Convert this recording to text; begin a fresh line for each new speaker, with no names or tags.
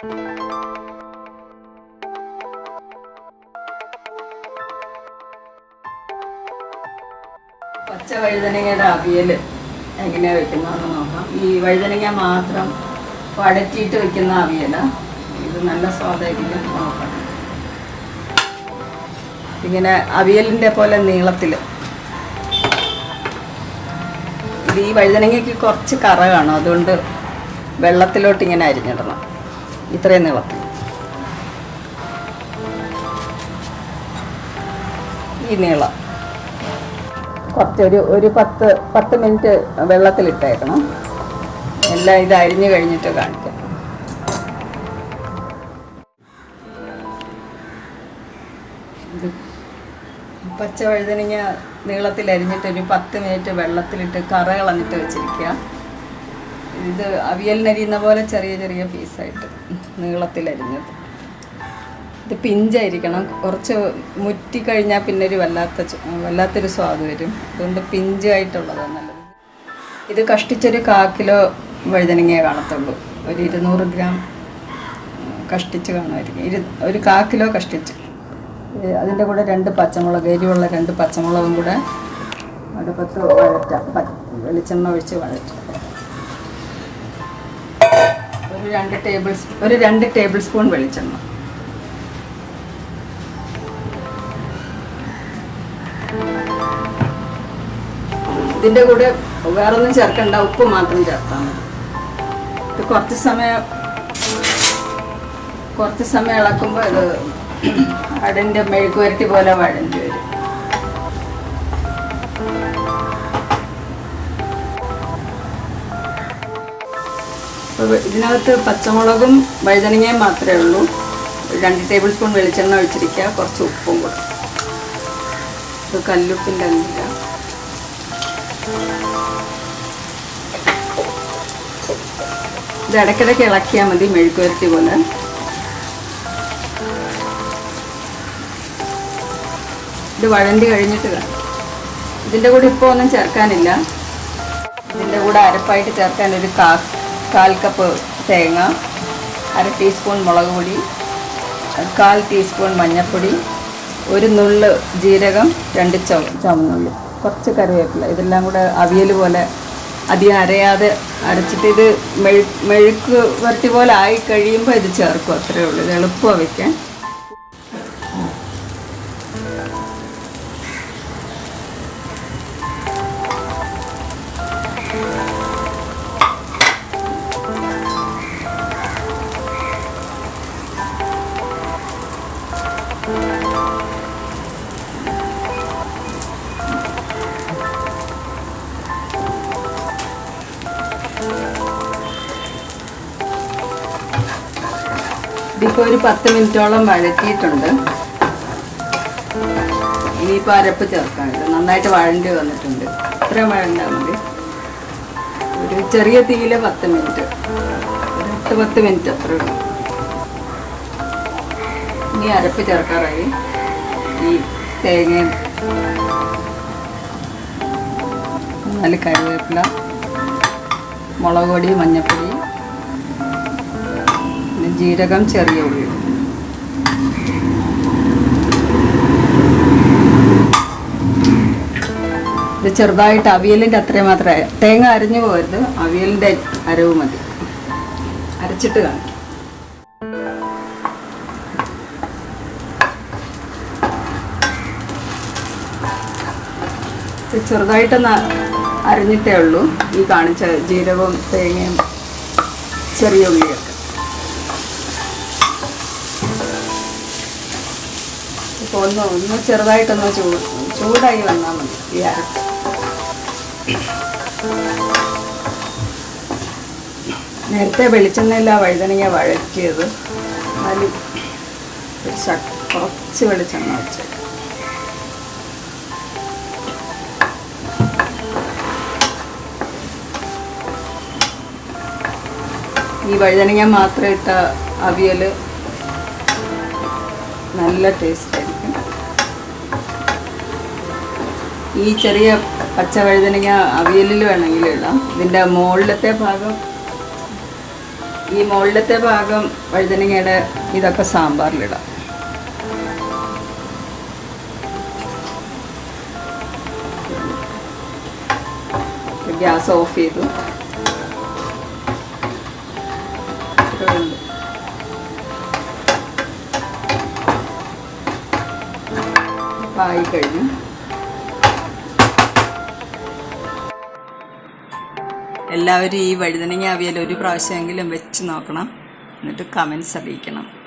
പച്ച വഴുതനങ്ങയുടെ അവിയൽ എങ്ങനെയാണ് വെക്കുന്നതെന്ന് നോക്കാം. ഈ വഴുതനങ്ങ മാത്രം വഴറ്റിയിട്ട് വെക്കുന്ന അവിയലാണ്. ഇത് നല്ല സ്വാദായിരിക്കും. നോക്കാം. ഇങ്ങനെ അവിയലിൻ്റെ പോലെ നീളത്തിൽ. ഇത് ഈ വഴുതനങ്ങയ്ക്ക് കുറച്ച് കറ കാണും, അതുകൊണ്ട് വെള്ളത്തിലോട്ട് ഇങ്ങനെ അരിഞ്ഞിടണം. ഇത്രയും നീളത്തിൽ. ഈ നീളം കുറച്ചൊരു 10 മിനിറ്റ് വെള്ളത്തിലിട്ടേക്കണം. എല്ലാം ഇത് അരിഞ്ഞ് കഴിഞ്ഞിട്ട് കാണിക്കാം. ഇത് പച്ച വഴുതനങ്ങ നീളത്തിൽ അരിഞ്ഞിട്ട് ഒരു 10 മിനിറ്റ് വെള്ളത്തിലിട്ട് കറ കളഞ്ഞിട്ട് വെച്ചിരിക്കുക. ഇത് അവിയലിനരിയുന്ന പോലെ ചെറിയ ചെറിയ പീസായിട്ട് നീളത്തിൽ അരിഞ്ഞത്. ഇത് പിഞ്ചായിരിക്കണം. കുറച്ച് മുറ്റിക്കഴിഞ്ഞാൽ പിന്നെ ഒരു വല്ലാത്തൊരു സ്വാദ് വരും. അതുകൊണ്ട് പിഞ്ചായിട്ടുള്ളതാണ് നല്ലത്. ഇത് കഷ്ടിച്ചൊരു 1/4 കിലോ വഴുതനങ്ങയെ കാണത്തുള്ളൂ. ഒരു 200 ഗ്രാം കഷ്ടിച്ച് കാണുമായിരിക്കും. ഒരു 1/4 കിലോ കഷ്ടിച്ച്. അതിൻ്റെ കൂടെ 2 പച്ചമുളക്, എരിവുള്ള 2 പച്ചമുളകും കൂടെ അടുപ്പത്ത് വഴറ്റാം. വെളിച്ചെണ്ണ ഒഴിച്ച് വഴറ്റാം. ഒരു 2 ടേബിൾ സ്പൂൺ വെളിച്ചെണ്ണ. ഇതിൻ്റെ കൂടെ വേറൊന്നും ചേർക്കണ്ട, ഉപ്പ് മാത്രം ചേർത്താൽ മതി. ഇത് കുറച്ച് സമയം ഇളക്കുമ്പോൾ ഇത് അടൻ്റെ മെഴുക്കുവരട്ടി പോലെ വഴണ്ടി വരും. ഇതിനകത്ത് പച്ചമുളകും വഴുതനങ്ങയും മാത്രമേ ഉള്ളൂ. 2 ടേബിൾ സ്പൂൺ വെളിച്ചെണ്ണ ഒഴിച്ചിരിക്കുക. കുറച്ച് ഉപ്പും കൂടെ. ഇത് കല്ലുപ്പിൻ്റെ അല്ല. ഇത് ഇടയ്ക്കിടയ്ക്ക് ഇളക്കിയാൽ മതി, മെഴുക്കുവരട്ടി പോലെ. ഇത് വഴണ്ടി കഴിഞ്ഞിട്ട് കാണും. ഇതിൻ്റെ കൂടെ ഇപ്പോൾ ഒന്നും ചേർക്കാനില്ല. ഇതിൻ്റെ കൂടെ അരപ്പായിട്ട് ചേർക്കാൻ ഒരു 1/4 കപ്പ് തേങ്ങ, 1/2 ടീസ്പൂൺ മുളക് പൊടി, 1/4 ടീസ്പൂൺ മഞ്ഞൾപ്പൊടി, ഒരു നുള്ള് ജീരകം, 2 ചുവന്നുള്ളി, കുറച്ച് കറിവേപ്പില. ഇതെല്ലാം കൂടെ അവിയൽ പോലെ അധികം അരയാതെ അരച്ചിട്ട് ഇത് മെഴുക്ക് വരട്ടി പോലെ ആയി കഴിയുമ്പോൾ ഇത് ചേർക്കും. അത്രയേ ഉള്ളൂ. ഇത് എളുപ്പമാണ് വയ്ക്കാൻ. ഇതിപ്പോൾ ഒരു 10 മിനിറ്റോളം വഴറ്റിയിട്ടുണ്ട്. ഇനിയിപ്പോൾ അരപ്പ് ചേർക്കാനുണ്ട്. നന്നായിട്ട് വഴണ്ടി വന്നിട്ടുണ്ട്. ഇത്രയും വഴണ്ടാൽ മതി. ഒരു ചെറിയ തീയിൽ 10 മിനിറ്റ്, ഒരു 8-10 മിനിറ്റ് അത്ര ഉള്ളൂ. ഇനി അരപ്പ് ചേർക്കാറായി. ഈ തേങ്ങയും 4 കറിവേപ്പില, മുളക് പൊടി, മഞ്ഞൾപ്പൊടി, ജീരകം, ചെറിയ ഉള്ളി. ഇത് ചെറുതായിട്ട് അവിയലിൻ്റെ അത്രയും മാത്രമേ, തേങ്ങ അരഞ്ഞു പോകരുത്. അവിയലിൻ്റെ അരവ് മതി. അരച്ചിട്ട് കാണിക്കും. ചെറുതായിട്ടൊന്ന് അരഞ്ഞിട്ടേ ഉള്ളൂ. ഈ കാണിച്ച ജീരകവും തേങ്ങയും ചെറിയ ഉള്ളിയൊക്കെ. ഇപ്പോൾ ഒന്ന് ചെറുതായിട്ടൊന്ന് ചൂടായി വന്നാൽ മതി ഈ അരപ്പ്. നേരത്തെ വെളിച്ചെണ്ണയില്ല വഴുതനങ്ങ വഴറ്റിയത്. അതിൽ കുറച്ച് വെളിച്ചെണ്ണ വെച്ച് ഈ വഴുതനങ്ങ മാത്രം ഇട്ട അവിയൽ നല്ല ടേസ്റ്റ് ആയിരിക്കും. ഈ ചെറിയ പച്ച വഴുതനങ്ങ അവിയലിൽ വേണമെങ്കിൽ ഇടാം. ഇതിൻ്റെ മുകളിലത്തെ ഭാഗം ഈ മുകളിലത്തെ ഭാഗം വഴുതനങ്ങയുടെ ഇതൊക്കെ സാമ്പാറിലിടാം. ഗ്യാസ് ഓഫ് ചെയ്തു. ആയി കഴിഞ്ഞു. എല്ലാവരും ഈ വഴുതനങ്ങ അവിയൽ ഒരു പ്രാവശ്യമെങ്കിലും വെച്ച് നോക്കണം. എന്നിട്ട് കമൻസ് അറിയിക്കണം.